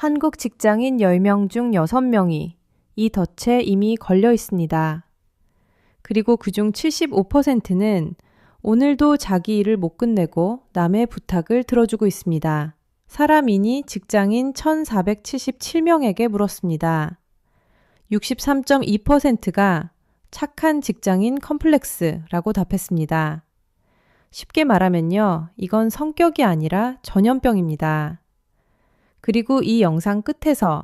한국 직장인 10명 중 6명이 이 덫에 이미 걸려 있습니다. 그리고 그중 75%는 오늘도 자기 일을 못 끝내고 남의 부탁을 들어주고 있습니다. 사람인이 직장인 1,477명에게 물었습니다. 63.2%가 착한 직장인 컴플렉스라고 답했습니다. 쉽게 말하면요, 이건 성격이 아니라 전염병입니다. 그리고 이 영상 끝에서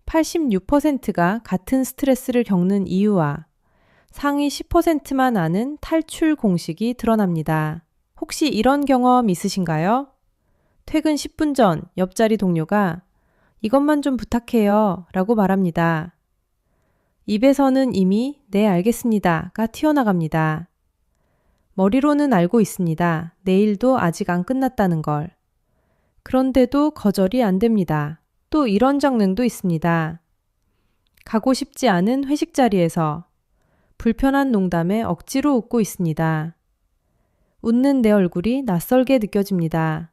86%가 같은 스트레스를 겪는 이유와 상위 10%만 아는 탈출 공식이 드러납니다. 혹시 이런 경험 있으신가요? 퇴근 10분 전 옆자리 동료가 이것만 좀 부탁해요 라고 말합니다. 입에서는 이미 네 알겠습니다가 튀어나갑니다. 머리로는 알고 있습니다. 내일도 아직 안 끝났다는 걸. 그런데도 거절이 안 됩니다. 또 이런 장면도 있습니다. 가고 싶지 않은 회식 자리에서 불편한 농담에 억지로 웃고 있습니다. 웃는 내 얼굴이 낯설게 느껴집니다.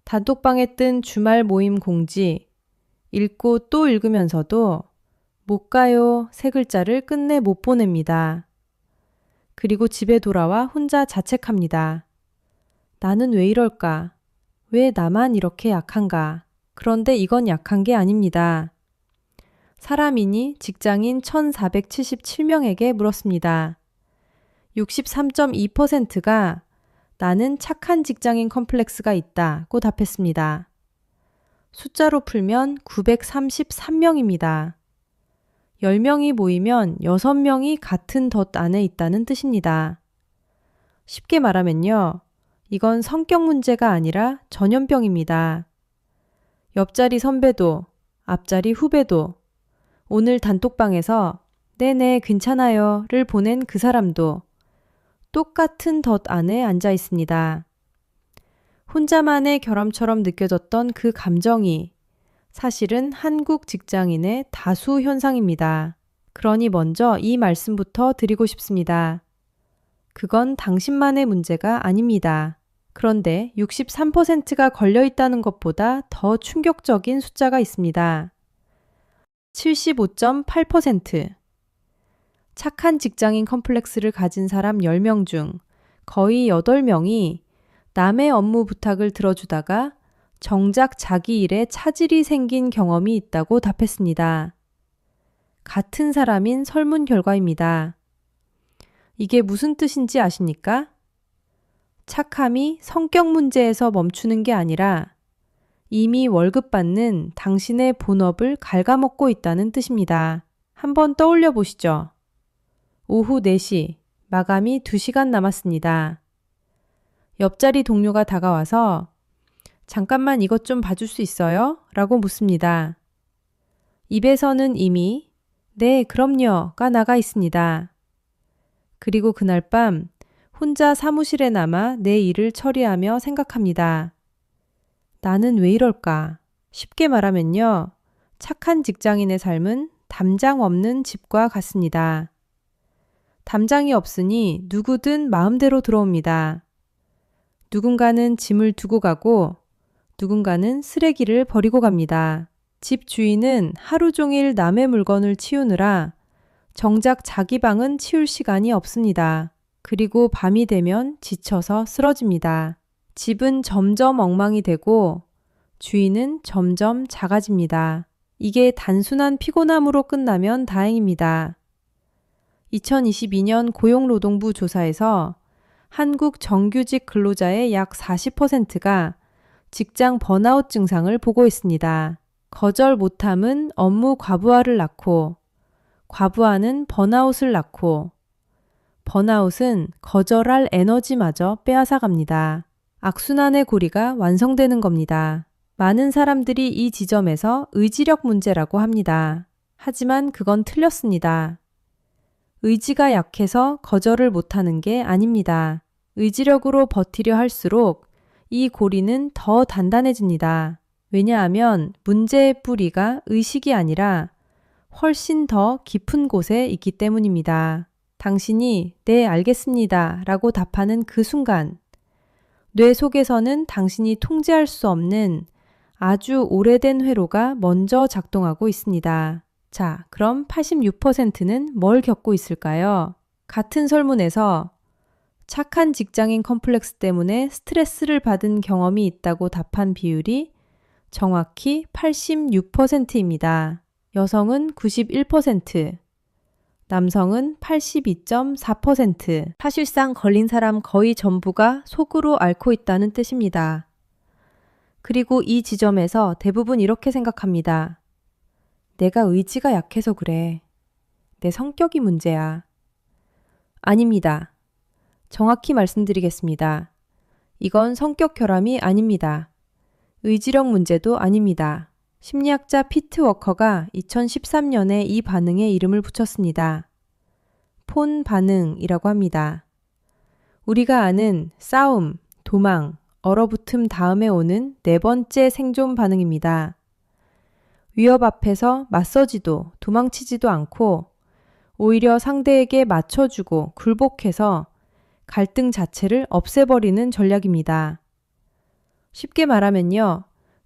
단톡방에 뜬 주말 모임 공지, 읽고 또 읽으면서도 못 가요 세 글자를 끝내 못 보냅니다. 그리고 집에 돌아와 혼자 자책합니다. 나는 왜 이럴까? 왜 나만 이렇게 약한가? 그런데 이건 약한 게 아닙니다. 사람인이 직장인 1,477명에게 물었습니다. 63.2%가 나는 착한 직장인 컴플렉스가 있다고 답했습니다. 숫자로 풀면 933명입니다. 10명이 모이면 6명이 같은 덫 안에 있다는 뜻입니다. 쉽게 말하면요, 이건 성격 문제가 아니라 전염병입니다. 옆자리 선배도, 앞자리 후배도, 오늘 단톡방에서 네네 괜찮아요를 보낸 그 사람도 똑같은 덫 안에 앉아 있습니다. 혼자만의 결함처럼 느껴졌던 그 감정이 사실은 한국 직장인의 다수 현상입니다. 그러니 먼저 이 말씀부터 드리고 싶습니다. 그건 당신만의 문제가 아닙니다. 그런데 63%가 걸려 있다는 것보다 더 충격적인 숫자가 있습니다. 75.8%. 착한 직장인 컴플렉스를 가진 사람 10명 중 거의 8명이 남의 업무 부탁을 들어주다가 정작 자기 일에 차질이 생긴 경험이 있다고 답했습니다. 같은 사람인 설문 결과입니다. 이게 무슨 뜻인지 아십니까? 착함이 성격 문제에서 멈추는 게 아니라 이미 월급 받는 당신의 본업을 갉아먹고 있다는 뜻입니다. 한번 떠올려 보시죠. 오후 4시, 마감이 2시간 남았습니다. 옆자리 동료가 다가와서 잠깐만 이것 좀 봐줄 수 있어요? 라고 묻습니다. 입에서는 이미 네, 그럼요가 나가 있습니다. 그리고 그날 밤 혼자 사무실에 남아 내 일을 처리하며 생각합니다. 나는 왜 이럴까? 쉽게 말하면요, 착한 직장인의 삶은 담장 없는 집과 같습니다. 담장이 없으니 누구든 마음대로 들어옵니다. 누군가는 짐을 두고 가고 누군가는 쓰레기를 버리고 갑니다. 집 주인은 하루 종일 남의 물건을 치우느라 정작 자기 방은 치울 시간이 없습니다. 그리고 밤이 되면 지쳐서 쓰러집니다. 집은 점점 엉망이 되고 주인은 점점 작아집니다. 이게 단순한 피곤함으로 끝나면 다행입니다. 2022년 고용노동부 조사에서 한국 정규직 근로자의 약 40%가 직장 번아웃 증상을 보고했습니다. 거절 못함은 업무 과부하를 낳고, 과부하는 번아웃을 낳고, 번아웃은 거절할 에너지마저 빼앗아갑니다. 악순환의 고리가 완성되는 겁니다. 많은 사람들이 이 지점에서 의지력 문제라고 합니다. 하지만 그건 틀렸습니다. 의지가 약해서 거절을 못하는 게 아닙니다. 의지력으로 버티려 할수록 이 고리는 더 단단해집니다. 왜냐하면 문제의 뿌리가 의식이 아니라 훨씬 더 깊은 곳에 있기 때문입니다. 당신이 네, 알겠습니다 라고 답하는 그 순간 뇌 속에서는 당신이 통제할 수 없는 아주 오래된 회로가 먼저 작동하고 있습니다. 자, 그럼 86%는 뭘 겪고 있을까요? 같은 설문에서 착한 직장인 컴플렉스 때문에 스트레스를 받은 경험이 있다고 답한 비율이 정확히 86%입니다. 여성은 91%, 남성은 82.4%. 사실상 걸린 사람 거의 전부가 속으로 앓고 있다는 뜻입니다. 그리고 이 지점에서 대부분 이렇게 생각합니다. 내가 의지가 약해서 그래. 내 성격이 문제야. 아닙니다. 정확히 말씀드리겠습니다. 이건 성격 결함이 아닙니다. 의지력 문제도 아닙니다. 심리학자 피트 워커가 2013년에 이 반응에 이름을 붙였습니다. 폰 반응이라고 합니다. 우리가 아는 싸움, 도망, 얼어붙음 다음에 오는 네 번째 생존 반응입니다. 위협 앞에서 맞서지도 도망치지도 않고 오히려 상대에게 맞춰주고 굴복해서 갈등 자체를 없애버리는 전략입니다. 쉽게 말하면요.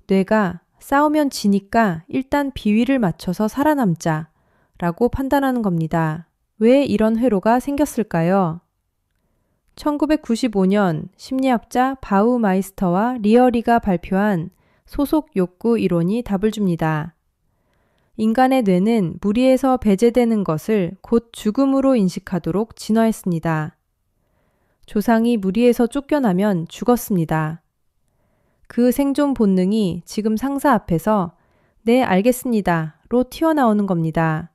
뇌가 싸우면 지니까 일단 비위를 맞춰서 살아남자 라고 판단하는 겁니다. 왜 이런 회로가 생겼을까요? 1995년 심리학자 바우마이스터와 리어리가 발표한 소속 욕구 이론이 답을 줍니다. 인간의 뇌는 무리해서 배제되는 것을 곧 죽음으로 인식하도록 진화했습니다. 조상이 무리해서 쫓겨나면 죽었습니다. 그 생존 본능이 지금 상사 앞에서 네, 알겠습니다로 튀어나오는 겁니다.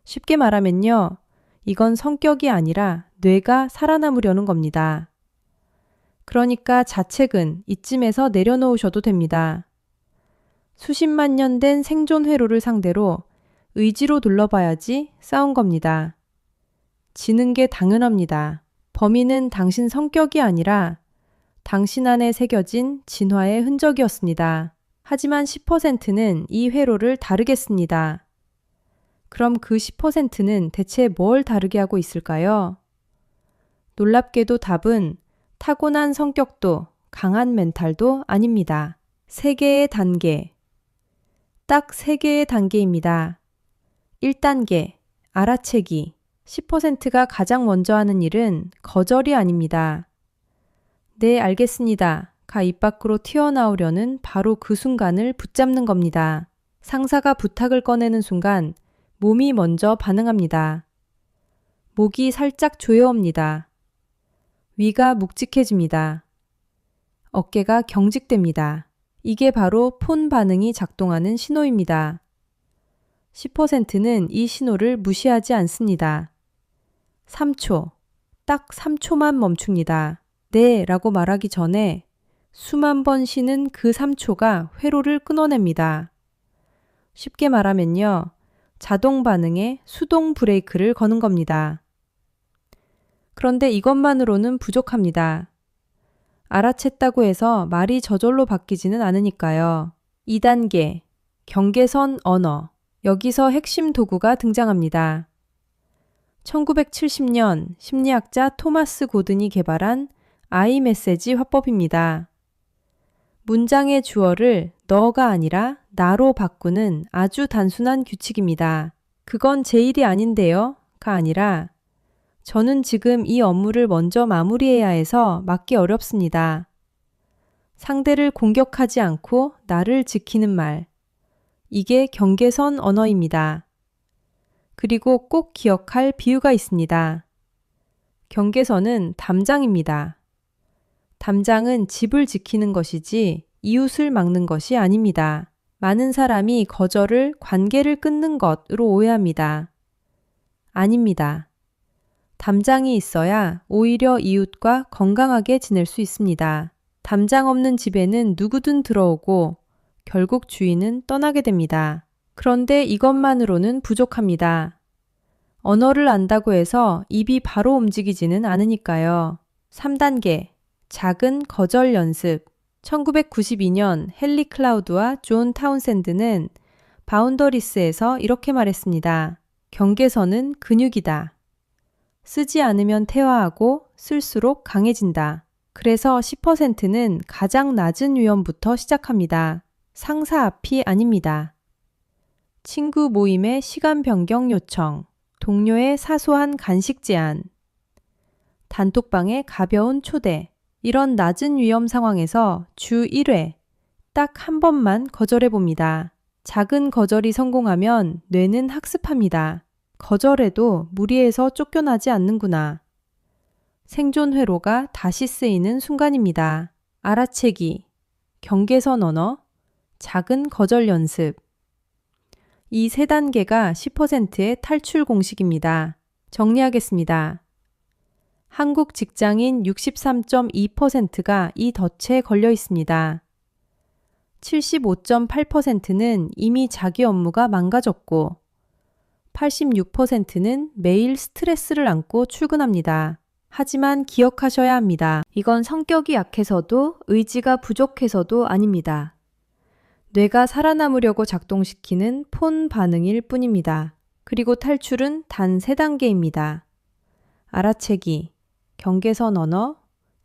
쉽게 말하면요. 이건 성격이 아니라 뇌가 살아남으려는 겁니다. 그러니까 자책은 이쯤에서 내려놓으셔도 됩니다. 수십만 년 된 생존 회로를 상대로 의지로 둘러봐야지 싸운 겁니다. 지는 게 당연합니다. 범인은 당신 성격이 아니라 당신 안에 새겨진 진화의 흔적이었습니다. 하지만 10%는 이 회로를 다르겠습니다. 그럼 그 10%는 대체 뭘 다르게 하고 있을까요? 놀랍게도 답은 타고난 성격도 강한 멘탈도 아닙니다. 3개의 단계. 딱 3개의 단계입니다. 1단계, 알아채기. 10%가 가장 먼저 하는 일은 거절이 아닙니다. 네, 알겠습니다. 가 입 밖으로 튀어나오려는 바로 그 순간을 붙잡는 겁니다. 상사가 부탁을 꺼내는 순간 몸이 먼저 반응합니다. 목이 살짝 조여옵니다. 위가 묵직해집니다. 어깨가 경직됩니다. 이게 바로 폰 반응이 작동하는 신호입니다. 10%는 이 신호를 무시하지 않습니다. 3초, 딱 3초만 멈춥니다. 네 라고 말하기 전에 수만 번 쉬는 그 3초가 회로를 끊어냅니다. 쉽게 말하면요. 자동 반응에 수동 브레이크를 거는 겁니다. 그런데 이것만으로는 부족합니다. 알아챘다고 해서 말이 저절로 바뀌지는 않으니까요. 2단계, 경계선 언어. 여기서 핵심 도구가 등장합니다. 1970년 심리학자 토마스 고든이 개발한 아이메시지 화법입니다. 문장의 주어를 너가 아니라 나로 바꾸는 아주 단순한 규칙입니다. 그건 제 일이 아닌데요? 가 아니라 저는 지금 이 업무를 먼저 마무리해야 해서 맡기 어렵습니다. 상대를 공격하지 않고 나를 지키는 말. 이게 경계선 언어입니다. 그리고 꼭 기억할 비유가 있습니다. 경계선은 담장입니다. 담장은 집을 지키는 것이지 이웃을 막는 것이 아닙니다. 많은 사람이 거절을 관계를 끊는 것으로 오해합니다. 아닙니다. 담장이 있어야 오히려 이웃과 건강하게 지낼 수 있습니다. 담장 없는 집에는 누구든 들어오고 결국 주인은 떠나게 됩니다. 그런데 이것만으로는 부족합니다. 언어를 안다고 해서 입이 바로 움직이지는 않으니까요. 3단계, 작은 거절 연습. 1992년 헨리 클라우드와 존 타운샌드는 바운더리스에서 이렇게 말했습니다. 경계선은 근육이다. 쓰지 않으면 퇴화하고 쓸수록 강해진다. 그래서 10%는 가장 낮은 위험부터 시작합니다. 상사 앞이 아닙니다. 친구 모임의 시간 변경 요청, 동료의 사소한 간식 제안, 단톡방의 가벼운 초대. 이런 낮은 위험 상황에서 주 1회, 딱 한 번만 거절해 봅니다. 작은 거절이 성공하면 뇌는 학습합니다. 거절해도 무리해서 쫓겨나지 않는구나. 생존 회로가 다시 쓰이는 순간입니다. 알아채기, 경계선 언어, 작은 거절 연습. 이 세 단계가 10%의 탈출 공식입니다. 정리하겠습니다. 한국 직장인 63.2%가 이 덫에 걸려 있습니다. 75.8%는 이미 자기 업무가 망가졌고 86%는 매일 스트레스를 안고 출근합니다. 하지만 기억하셔야 합니다. 이건 성격이 약해서도 의지가 부족해서도 아닙니다. 뇌가 살아남으려고 작동시키는 폰 반응일 뿐입니다. 그리고 탈출은 단 3단계입니다. 알아채기, 경계선 언어,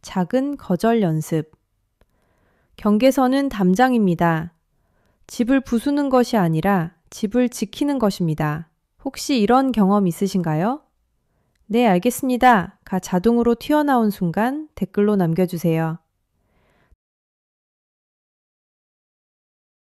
작은 거절 연습. 경계선은 담장입니다. 집을 부수는 것이 아니라 집을 지키는 것입니다. 혹시 이런 경험 있으신가요? 네, 알겠습니다. 가 자동으로 튀어나온 순간 댓글로 남겨주세요.